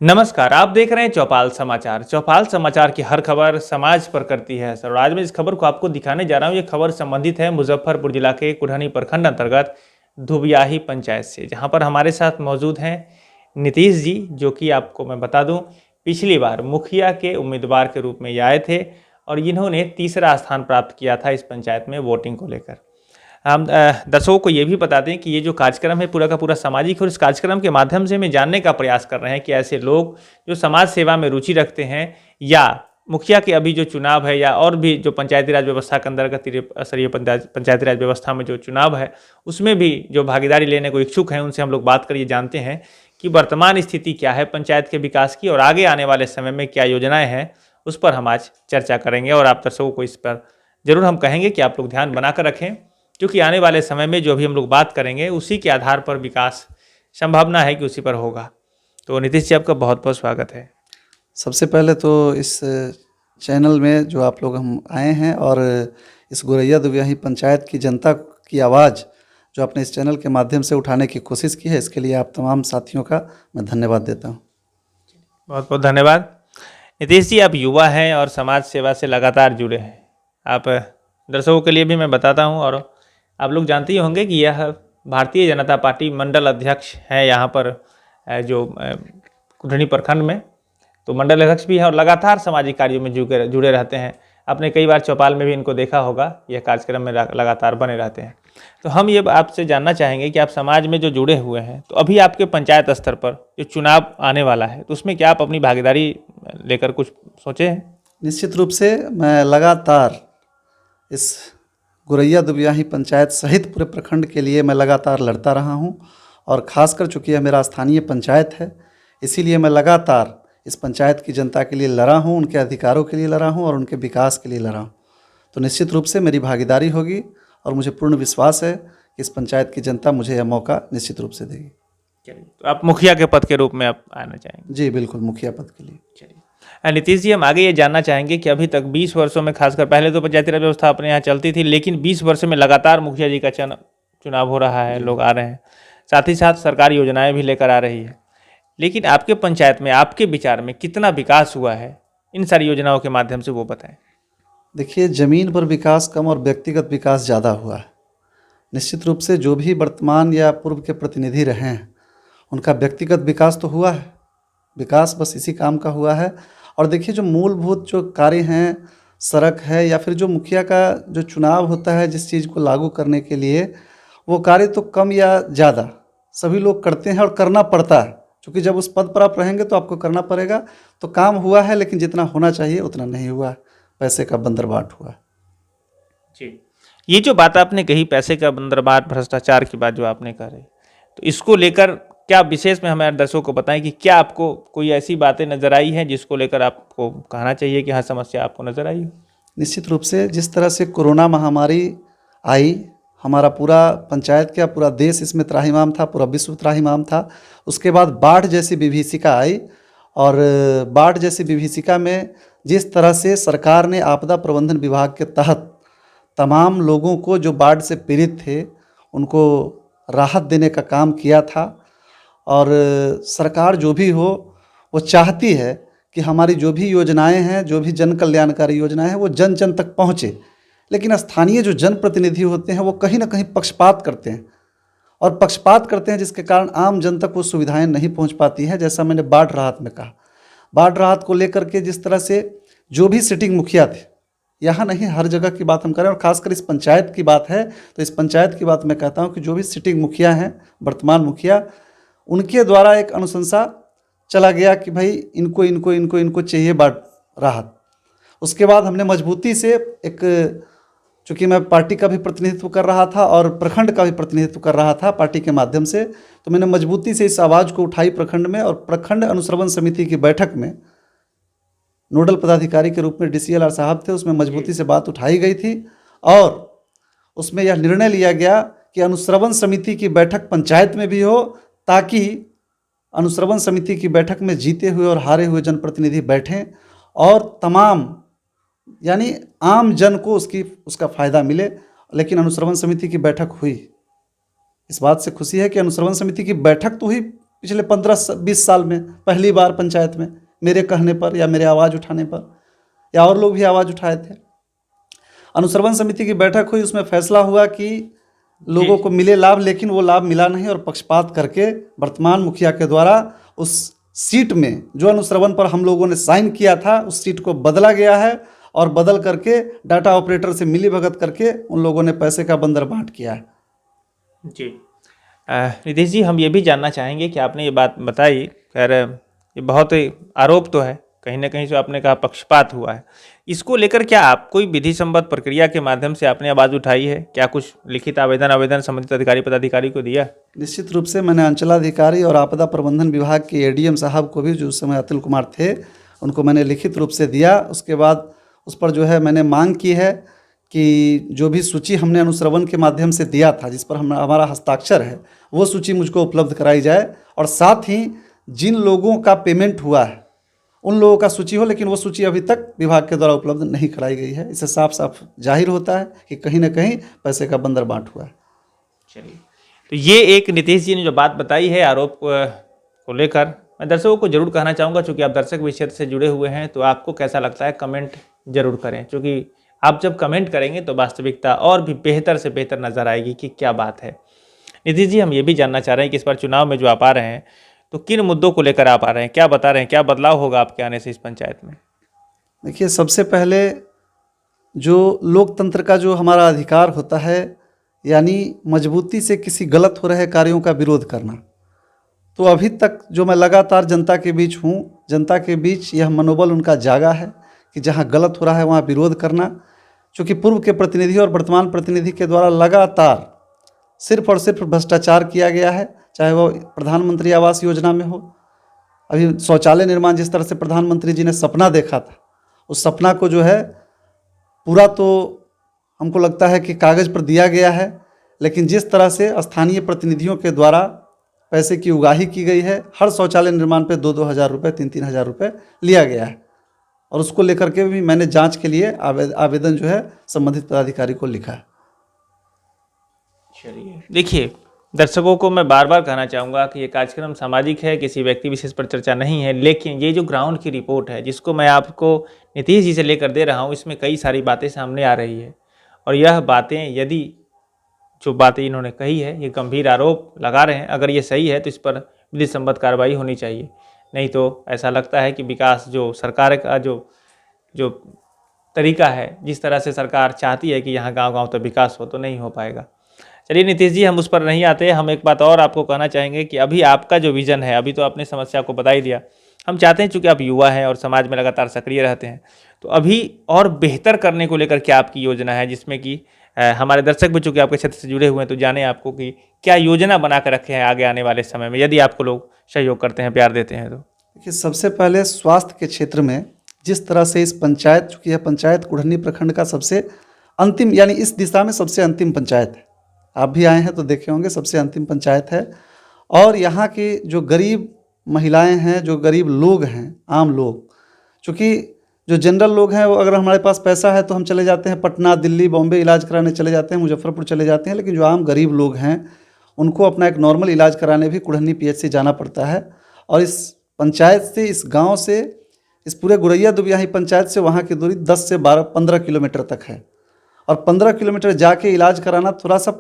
नमस्कार, आप देख रहे हैं चौपाल समाचार। चौपाल समाचार की हर खबर समाज पर करती है असर और आज मैं इस खबर को आपको दिखाने जा रहा हूं। ये खबर संबंधित है मुजफ्फरपुर जिला के कुढ़नी प्रखंड अंतर्गत धुबियाही पंचायत से, जहां पर हमारे साथ मौजूद हैं नीतीश जी, जो कि आपको मैं बता दूं पिछली बार मुखिया के उम्मीदवार के रूप में ये आए थे और इन्होंने तीसरा स्थान प्राप्त किया था इस पंचायत में वोटिंग को लेकर। हम दर्शकों को ये भी बता दें कि ये जो कार्यक्रम है पूरा का पूरा सामाजिक है और इस कार्यक्रम के माध्यम से हमें जानने का प्रयास कर रहे हैं कि ऐसे लोग जो समाज सेवा में रुचि रखते हैं या मुखिया के अभी जो चुनाव है या और भी जो पंचायती राज व्यवस्था के अंतर्गत स्तरीय पंचायती राज व्यवस्था में जो चुनाव है उसमें भी जो भागीदारी लेने को इच्छुक हैं, उनसे हम लोग बात करिए, जानते हैं कि वर्तमान स्थिति क्या है पंचायत के विकास की और आगे आने वाले समय में क्या योजनाएं हैं, उस पर हम आज चर्चा करेंगे। और आप दर्शकों को इस पर जरूर हम कहेंगे कि आप लोग ध्यान बनाकर रखें, क्योंकि आने वाले समय में जो अभी हम लोग बात करेंगे उसी के आधार पर विकास संभावना है कि उसी पर होगा। तो नीतीश जी, आपका बहुत बहुत स्वागत है। सबसे पहले तो इस चैनल में जो आप लोग हम आए हैं और इस गोरैया दुबियाही पंचायत की जनता की आवाज़ जो आपने इस चैनल के माध्यम से उठाने की कोशिश की है, इसके लिए आप तमाम साथियों का मैं धन्यवाद देता हूं। बहुत बहुत धन्यवाद। नीतीश जी, आप युवा हैं और समाज सेवा से लगातार जुड़े हैं। आप दर्शकों के लिए भी मैं बताता हूं और आप लोग जानते ही होंगे कि यह भारतीय जनता पार्टी मंडल अध्यक्ष है यहाँ पर जो कुढ़नी प्रखंड में, तो मंडल अध्यक्ष भी है और लगातार सामाजिक कार्यों में जुड़े रहते हैं। आपने कई बार चौपाल में भी इनको देखा होगा, यह कार्यक्रम में लगातार बने रहते हैं। तो हम ये आपसे जानना चाहेंगे कि आप समाज में जो जुड़े हुए हैं, तो अभी आपके पंचायत स्तर पर जो चुनाव आने वाला है तो उसमें क्या आप अपनी भागीदारी लेकर कुछ सोचे हैं? निश्चित रूप से मैं लगातार इस गोरैया दुबियाही पंचायत सहित पूरे प्रखंड के लिए मैं लगातार लड़ता रहा हूं और ख़ासकर चूँकि यह मेरा स्थानीय पंचायत है, इसीलिए मैं लगातार इस पंचायत की जनता के लिए लड़ा हूं, उनके अधिकारों के लिए लड़ा हूं और उनके विकास के लिए लड़ा हूं। तो निश्चित रूप से मेरी भागीदारी होगी और मुझे पूर्ण विश्वास है कि इस पंचायत की जनता मुझे यह मौका निश्चित रूप से देगी। तो आप मुखिया के पद के रूप में आप आना चाहेंगे? जी बिल्कुल, मुखिया पद के लिए। चलिए नीतीश जी, हम आगे ये जानना चाहेंगे कि अभी तक 20 वर्षों में, खासकर पहले तो पंचायती राज व्यवस्था अपने यहाँ चलती थी, लेकिन 20 वर्षों में लगातार मुखिया जी का चुनाव हो रहा है, लोग आ रहे हैं, साथ ही साथ सरकार योजनाएं भी लेकर आ रही है। लेकिन आपके पंचायत में आपके विचार में कितना विकास हुआ है इन सारी योजनाओं के माध्यम से, वो बताएं। देखिए, ज़मीन पर विकास कम और व्यक्तिगत विकास ज़्यादा हुआ है। निश्चित रूप से जो भी वर्तमान या पूर्व के प्रतिनिधि रहे हैं उनका व्यक्तिगत विकास तो हुआ है, विकास बस इसी काम का हुआ है। और देखिए, जो मूलभूत जो कार्य हैं, सड़क है या फिर जो मुखिया का जो चुनाव होता है जिस चीज़ को लागू करने के लिए, वो कार्य तो कम या ज़्यादा सभी लोग करते हैं और करना पड़ता है, क्योंकि जब उस पद पर आप रहेंगे तो आपको करना पड़ेगा। तो काम हुआ है, लेकिन जितना होना चाहिए उतना नहीं हुआ है, पैसे का बंदरबाट हुआ है। जी, ये जो बात आपने कही, पैसे का बंदरबाट, भ्रष्टाचार की बात जो आपने कही, तो इसको लेकर क्या विशेष में हमारे दर्शकों को बताएं कि क्या आपको कोई ऐसी बातें नजर आई हैं जिसको लेकर आपको कहना चाहिए कि हाँ, समस्या आपको नजर आई हो? निश्चित रूप से जिस तरह से कोरोना महामारी आई, हमारा पूरा पंचायत क्या पूरा देश इसमें त्राहिमाम था, पूरा विश्व त्राहिमाम था। उसके बाद बाढ़ जैसी विभीषिका आई और बाढ़ जैसी विभीषिका में जिस तरह से सरकार ने आपदा प्रबंधन विभाग के तहत तमाम लोगों को जो बाढ़ से पीड़ित थे उनको राहत देने का काम किया था। और सरकार जो भी हो वो चाहती है कि हमारी जो भी योजनाएं हैं, जो भी जन कल्याणकारी योजनाएं हैं, वो जन जन तक पहुँचे। लेकिन स्थानीय जो जनप्रतिनिधि होते हैं वो कहीं ना कहीं पक्षपात करते हैं और पक्षपात करते हैं जिसके कारण आम जन तक वो सुविधाएं नहीं पहुंच पाती हैं। जैसा मैंने बाढ़ राहत में कहा, बाढ़ राहत को लेकर के जिस तरह से जो भी सिटिंग मुखिया थे, यहाँ नहीं हर जगह की बात हम करें और ख़ासकर इस पंचायत की बात है तो इस पंचायत की बात मैं कहता हूँ कि जो भी सिटिंग मुखिया हैं, वर्तमान मुखिया, उनके द्वारा एक अनुशंसा चला गया कि भाई इनको इनको इनको इनको चाहिए बाढ़ राहत। उसके बाद हमने मजबूती से एक, चूँकि मैं पार्टी का भी प्रतिनिधित्व कर रहा था और प्रखंड का भी प्रतिनिधित्व कर रहा था पार्टी के माध्यम से, तो मैंने मजबूती से इस आवाज़ को उठाई प्रखंड में और प्रखंड अनुश्रवण समिति की बैठक में नोडल पदाधिकारी के रूप में DCLR साहब थे, उसमें मजबूती से बात उठाई गई थी और उसमें यह निर्णय लिया गया कि अनुश्रवण समिति की बैठक पंचायत में भी हो, ताकि अनुश्रवण समिति की बैठक में जीते हुए और हारे हुए जनप्रतिनिधि बैठें और तमाम यानी आम जन को उसका फ़ायदा मिले। लेकिन अनुश्रवण समिति की बैठक हुई, इस बात से खुशी है कि अनुश्रवण समिति की बैठक तो हुई पिछले 15-20 साल में पहली बार पंचायत में मेरे कहने पर या मेरे आवाज़ उठाने पर, या और लोग भी आवाज़ उठाए थे। अनुश्रवण समिति की बैठक हुई, उसमें फैसला हुआ कि लोगों को मिले लाभ, लेकिन वो लाभ मिला नहीं और पक्षपात करके वर्तमान मुखिया के द्वारा उस सीट में जो अनुश्रवण पर हम लोगों ने साइन किया था उस सीट को बदला गया है और बदल करके डाटा ऑपरेटर से मिलीभगत करके उन लोगों ने पैसे का बंदर बांट किया है। जी नितीश जी, हम ये भी जानना चाहेंगे कि आपने ये बात बताई, खैर ये बहुत आरोप तो है, कहीं ना कहीं जो आपने कहा पक्षपात हुआ है, इसको लेकर क्या आप कोई विधि सम्मत प्रक्रिया के माध्यम से आपने आवाज़ उठाई है? क्या कुछ लिखित आवेदन संबंधित अधिकारी पदाधिकारी को दिया? निश्चित रूप से मैंने अंचलाधिकारी और आपदा प्रबंधन विभाग के एडीएम साहब को भी, जो उस समय अतुल कुमार थे, उनको मैंने लिखित रूप से दिया। उसके बाद उस पर जो है मैंने मांग की है कि जो भी सूची हमने अनुश्रवण के माध्यम से दिया था, जिस पर हमारा हस्ताक्षर है, वो सूची मुझको उपलब्ध कराई जाए और साथ ही जिन लोगों का पेमेंट हुआ है उन लोगों का सूची हो, लेकिन वो सूची अभी तक विभाग के द्वारा उपलब्ध नहीं कराई गई है। इससे साफ साफ जाहिर होता है कि कहीं ना कहीं पैसे का बंदर बांट हुआ है। चलिए, तो ये एक नितीश जी ने जो बात बताई है आरोप को लेकर, मैं दर्शकों को जरूर कहना चाहूँगा, चूँकि आप दर्शक भी क्षेत्र से जुड़े हुए हैं, तो आपको कैसा लगता है कमेंट जरूर करें, क्योंकि आप जब कमेंट करेंगे तो वास्तविकता और भी बेहतर से बेहतर नज़र आएगी कि क्या बात है। नितीश जी, हम ये भी जानना चाह रहे हैं कि इस बार चुनाव में जो आप आ रहे हैं तो किन मुद्दों को लेकर आप आ रहे हैं, क्या बता रहे हैं, क्या बदलाव होगा आपके आने से इस पंचायत में? देखिए, सबसे पहले जो लोकतंत्र का जो हमारा अधिकार होता है, यानी मजबूती से किसी गलत हो रहे कार्यों का विरोध करना, तो अभी तक जो मैं लगातार जनता के बीच हूँ, जनता के बीच यह मनोबल उनका जागा है कि जहाँ गलत हो रहा है वहाँ विरोध करना। चूँकि पूर्व के प्रतिनिधि और वर्तमान प्रतिनिधि के द्वारा लगातार सिर्फ और सिर्फ भ्रष्टाचार किया गया है, चाहे वो प्रधानमंत्री आवास योजना में हो, अभी शौचालय निर्माण जिस तरह से प्रधानमंत्री जी ने सपना देखा था, उस सपना को जो है पूरा तो हमको लगता है कि कागज़ पर दिया गया है, लेकिन जिस तरह से स्थानीय प्रतिनिधियों के द्वारा पैसे की उगाही की गई है, हर शौचालय निर्माण पे 2-2 हज़ार रुपये, 3-3 हज़ार रुपये लिया गया है, और उसको लेकर के भी मैंने जांच के लिए आवेदन जो है संबंधित पदाधिकारी को लिखा है। चलिए, देखिए, दर्शकों को मैं बार बार कहना चाहूँगा कि ये कार्यक्रम सामाजिक है, किसी व्यक्ति विशेष पर चर्चा नहीं है, लेकिन ये जो ग्राउंड की रिपोर्ट है जिसको मैं आपको नीतीश जी से लेकर दे रहा हूँ, इसमें कई सारी बातें सामने आ रही है, और यह बातें, यदि जो बातें इन्होंने कही है, ये गंभीर आरोप लगा रहे हैं, अगर ये सही है तो इस पर विधि सम्मत कार्रवाई होनी चाहिए। नहीं तो ऐसा लगता है कि विकास जो सरकार का जो तरीका है, जिस तरह से सरकार चाहती है कि यहाँ गाँव-गाँव तक विकास हो, तो नहीं हो पाएगा। चलिए नितीश जी, हम उस पर नहीं आते। हम एक बात और आपको कहना चाहेंगे कि अभी आपका जो विज़न है, अभी तो आपने समस्या को बता ही दिया, हम चाहते हैं, चूँकि आप युवा हैं और समाज में लगातार सक्रिय रहते हैं, तो अभी और बेहतर करने को लेकर क्या आपकी योजना है, जिसमें कि हमारे दर्शक भी चूँकि आपके क्षेत्र से जुड़े हुए हैं, तो जाने आपको कि क्या योजना बना कर रखे हैं आगे आने वाले समय में, यदि आपको लोग सहयोग करते हैं, प्यार देते हैं तो? देखिए, सबसे पहले स्वास्थ्य के क्षेत्र में जिस तरह से इस पंचायत, चूँकि यह पंचायत कुढ़नी प्रखंड का सबसे अंतिम, यानी इस दिशा में सबसे अंतिम पंचायत है, आप भी आए हैं तो देखे होंगे, सबसे अंतिम पंचायत है, और यहाँ की जो गरीब महिलाएं हैं, जो गरीब लोग हैं, आम लोग, चूँकि जो जनरल लोग हैं वो, अगर हमारे पास पैसा है तो हम चले जाते हैं पटना, दिल्ली, बॉम्बे इलाज कराने चले जाते हैं, मुजफ्फरपुर चले जाते हैं, लेकिन जो आम गरीब लोग हैं उनको अपना एक नॉर्मल इलाज कराने भी कुढ़नी पीएचसी जाना पड़ता है। और इस पंचायत से, इस गाँव से, इस पूरे गुरैया दुबियाही पंचायत से वहाँ की दूरी 10 से 12-15 किलोमीटर तक है, और 15 किलोमीटर जाके इलाज कराना थोड़ा सा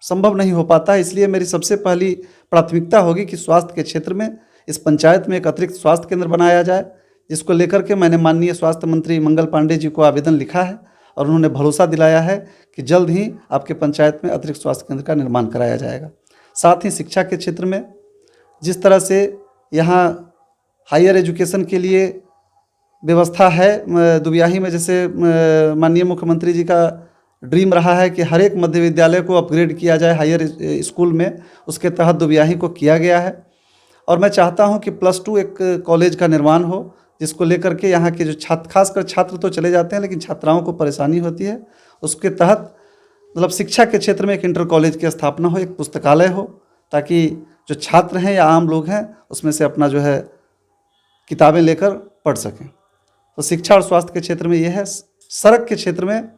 संभव नहीं हो पाता है। इसलिए मेरी सबसे पहली प्राथमिकता होगी कि स्वास्थ्य के क्षेत्र में इस पंचायत में एक अतिरिक्त स्वास्थ्य केंद्र बनाया जाए, जिसको लेकर के मैंने माननीय स्वास्थ्य मंत्री मंगल पांडे जी को आवेदन लिखा है, और उन्होंने भरोसा दिलाया है कि जल्द ही आपके पंचायत में अतिरिक्त स्वास्थ्य केंद्र का निर्माण कराया जाएगा। साथ ही शिक्षा के क्षेत्र में जिस तरह से यहाँ हायर एजुकेशन के लिए व्यवस्था है दुबियाही में, जैसे माननीय मुख्यमंत्री जी का ड्रीम रहा है कि हर एक मध्य विद्यालय को अपग्रेड किया जाए हायर स्कूल में, उसके तहत दुबियाही को किया गया है। और मैं चाहता हूं कि +2 एक कॉलेज का निर्माण हो, जिसको लेकर के यहाँ के जो छात्र, खासकर छात्र तो चले जाते हैं लेकिन छात्राओं को परेशानी होती है, उसके तहत मतलब शिक्षा के क्षेत्र में एक इंटर कॉलेज की स्थापना हो, एक पुस्तकालय हो, ताकि जो छात्र हैं या आम लोग हैं उसमें से अपना जो है किताबें लेकर पढ़ सकें। तो शिक्षा और स्वास्थ्य के क्षेत्र में ये है। सड़क के क्षेत्र में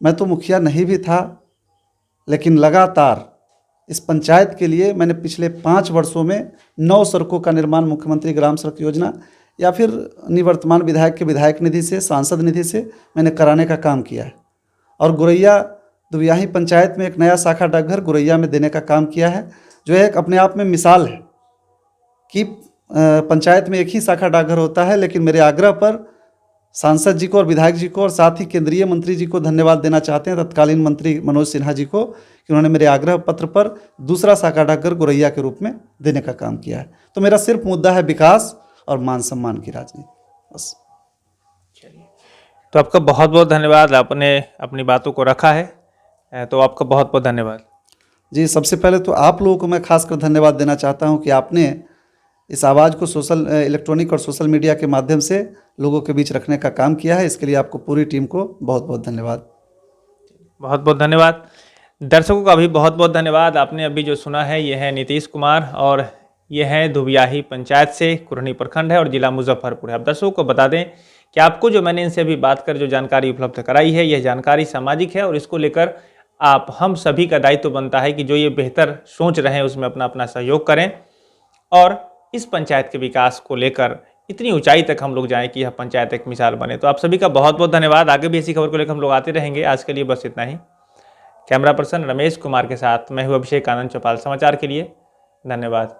मैं तो मुखिया नहीं भी था, लेकिन लगातार इस पंचायत के लिए मैंने पिछले 5 वर्षों में 9 सड़कों का निर्माण मुख्यमंत्री ग्राम सड़क योजना या फिर निवर्तमान विधायक के विधायक निधि से, सांसद निधि से मैंने कराने का काम किया है। और गुरैया दुबियाही पंचायत में एक नया शाखा डाकघर गुरैया में देने का काम किया है, जो एक अपने आप में मिसाल है कि पंचायत में एक ही शाखा डाकघर होता है। लेकिन मेरे आग्रह पर सांसद जी को और विधायक जी को और साथ ही केंद्रीय मंत्री जी को धन्यवाद देना चाहते हैं, तत्कालीन मंत्री मनोज सिन्हा जी को, कि उन्होंने मेरे आग्रह पत्र पर दूसरा शाखा डाकघर गुरैया के रूप में देने का काम किया है। तो मेरा सिर्फ मुद्दा है विकास और मान सम्मान की राजनीति, बस। तो आपका बहुत बहुत धन्यवाद, आपने अपनी बातों को रखा है, तो आपका बहुत बहुत धन्यवाद। जी, सबसे पहले तो आप लोगों को मैं खासकर धन्यवाद देना चाहता हूं कि आपने इस आवाज़ को इलेक्ट्रॉनिक और सोशल मीडिया के माध्यम से लोगों के बीच रखने का काम किया है। इसके लिए आपको पूरी टीम को बहुत बहुत धन्यवाद। बहुत बहुत धन्यवाद। दर्शकों का भी बहुत बहुत धन्यवाद। आपने अभी जो सुना है ये है नीतीश कुमार और ये है दुबियाही पंचायत से, कुरहनी प्रखंड है और जिला मुजफ्फरपुर है। अब दर्शकों को बता दें कि आपको जो मैंने इनसे अभी बात कर जो जानकारी उपलब्ध कराई है, यह जानकारी सामाजिक है और इसको लेकर हम सभी का दायित्व बनता है कि जो ये बेहतर सोच रहे हैं उसमें अपना अपना सहयोग करें और इस पंचायत के विकास को लेकर इतनी ऊंचाई तक हम लोग जाएं कि यह पंचायत एक मिसाल बने। तो आप सभी का बहुत बहुत धन्यवाद। आगे भी ऐसी खबर को लेकर हम लोग आते रहेंगे। आज के लिए बस इतना ही। कैमरा पर्सन रमेश कुमार के साथ मैं हूं अभिषेक आनंद चौपाल। समाचार के लिए धन्यवाद।